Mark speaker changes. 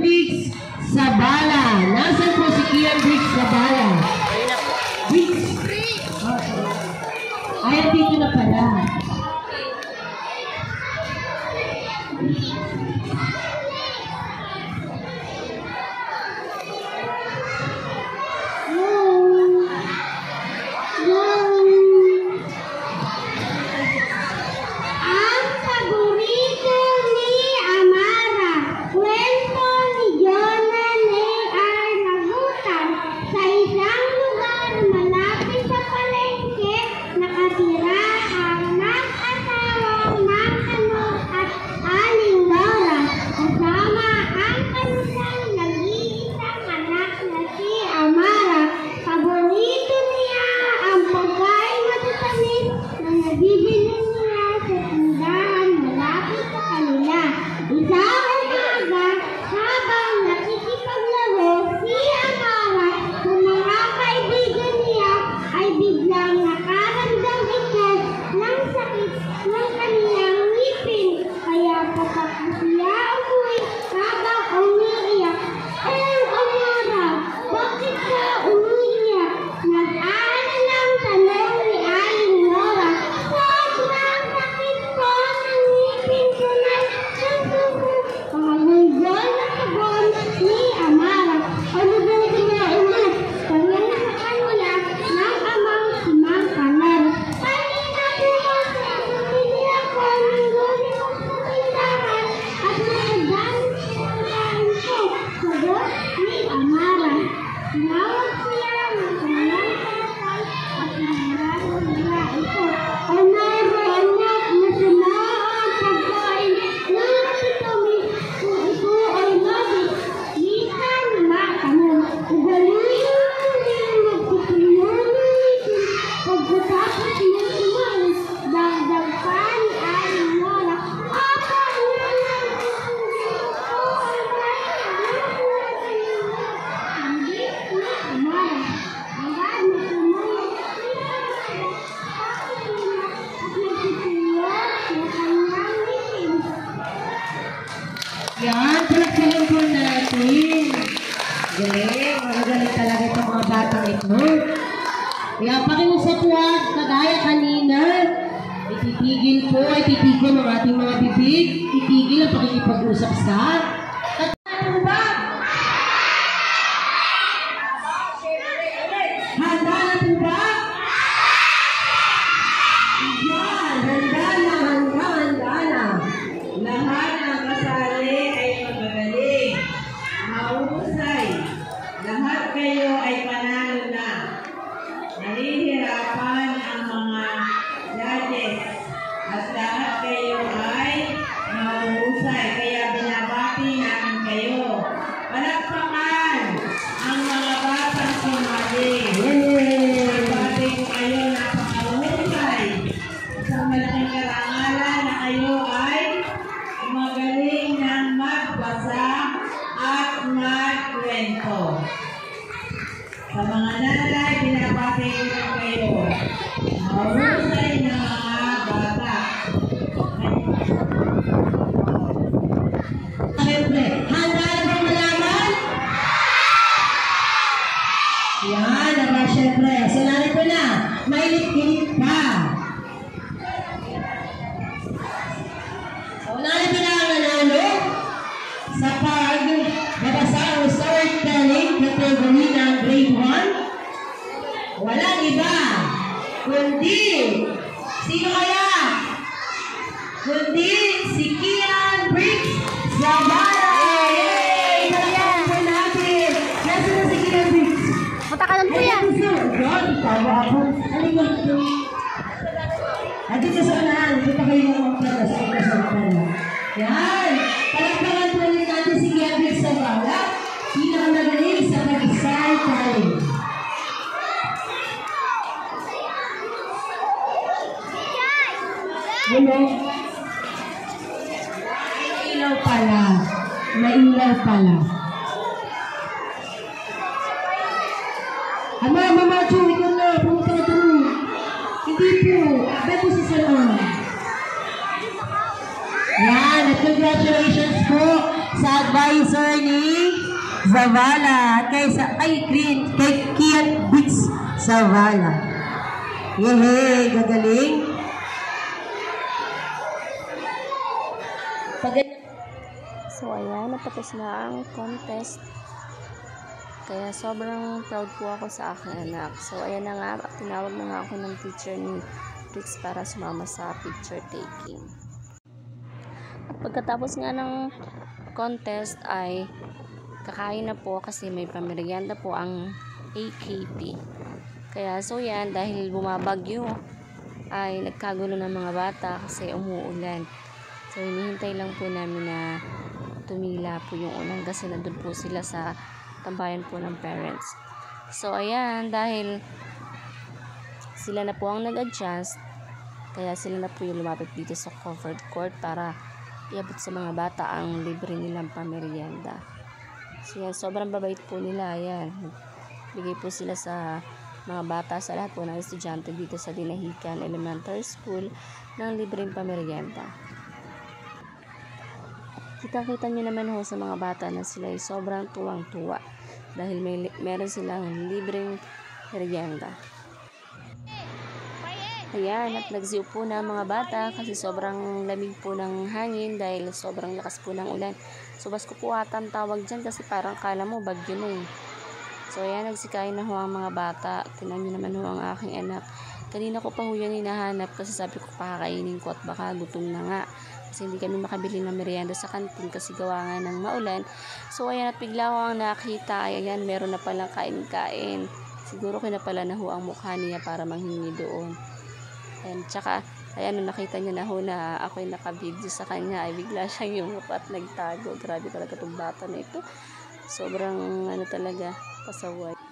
Speaker 1: Briggs Zabala. Nasaan po si Kian Briggs Zabala? Briggs? Ay, dito na pala. Yan, palagpagan po natin. Galing, magaling talaga itong mga batang ito. Kaya pakiusap po kagaya kanina, ititigil po, ititigil ang ating mga bibig, itigil ang pakikipag-usap sa handa ba? Handa na po ba? Yan, handa na.
Speaker 2: Lahat ng kasali ay magagaling, mahusay. Lahat kayo ay panalo na. Nahihirapan ang mga judges at lahat kayo ay mahusay. Kaya binabati namin kayo. Palakpakan ang mga batang sumali. Binabati ko kayo, napakahusay. Isang malaking karangalan na kayo ay magaling ng magbasa at magkwento. Sa mga nanay, binabati ko lang kayo. Mahusay na mga bata.
Speaker 1: Siyempre, handa na bang malaman? Yan, aba siyempre. Sinabi ko na, mainit-init pa. So, narin ko na ang nanalo sa pagbabasa o storytelling category ng grade 1. Walang iba, kundi, sino kaya? Kundi si Kian Briggs Zabala! Yay! Talagang po natin! Nasa na si Kian Briggs?
Speaker 3: Matakalan po yan!
Speaker 1: Yan, itawa ako. Halika po. Dito sa unahan, dito kayo ng mga plata sa pala. Yan! Palagpagan po ulit natin si Kian Briggs Zabala. Pinakamagaling sa pag-storytelling. Hello? Mailaw pala. Mailaw pala. Mama Jo, ikaw na. Pumunta ka doon. Hindi po. Ba't po si Salon? Yan. At congratulations po sa advisor ni Zavala, kay Kiat Bits Zavala. Yehey, gagaling.
Speaker 3: So ayan, natapos na ang contest. Kaya sobrang proud po ako sa aking anak. So ayan na nga, tinawag na nga ako ng teacher ni Rix para sumama sa picture taking. At pagkatapos nga ng contest ay kakain na po kasi may pamerienda po ang AKP. Kaya so yan, dahil bumabagyo ay nagkagulo ng mga bata kasi umuulan. So hinihintay lang po namin na tumila po yung ulan kasi nandun po sila sa tambayan po ng parents. So ayan, dahil sila na po ang nag-adjust, kaya sila na po yung lumapit dito sa covered court para iabot sa mga bata ang libre nilang pamerienda. So yan, sobrang babait po nila. Ayan, bigay po sila sa mga bata, sa lahat po ng estudyante dito sa Dinahican Elementary School ng libreng pamerienda. Kita-kita nyo naman ho sa mga bata na sila ay sobrang tuwang-tuwa dahil meron silang libreng merienda. Ayan, at nagziw po na mga bata kasi sobrang lamig po ng hangin dahil sobrang lakas po ng ulan. So basko po ata ang tawag dyan kasi parang kala mo bagyo na eh. So ayan, nagsikain na ho ang mga bata. Tingnan nyo naman ho ang aking anak. Kanina ko pa ho yan hinahanap kasi sabi ko pakakainin ko at baka gutom na nga. Kasi hindi kami makabili ng merienda sa kantin kasi gawa nga ng maulan. So ayan, at bigla ko ang nakita. Ayan, meron na palang kain-kain. Siguro kinapala na ho ang mukha niya para manghingi doon. Ayan, tsaka ayan, nung nakita niya na ho na ako'y nakabidyo sa kanya ay bigla siyang yumup at nagtago. Grabe talaga itong bata na ito. Sobrang ano talaga, pasaway.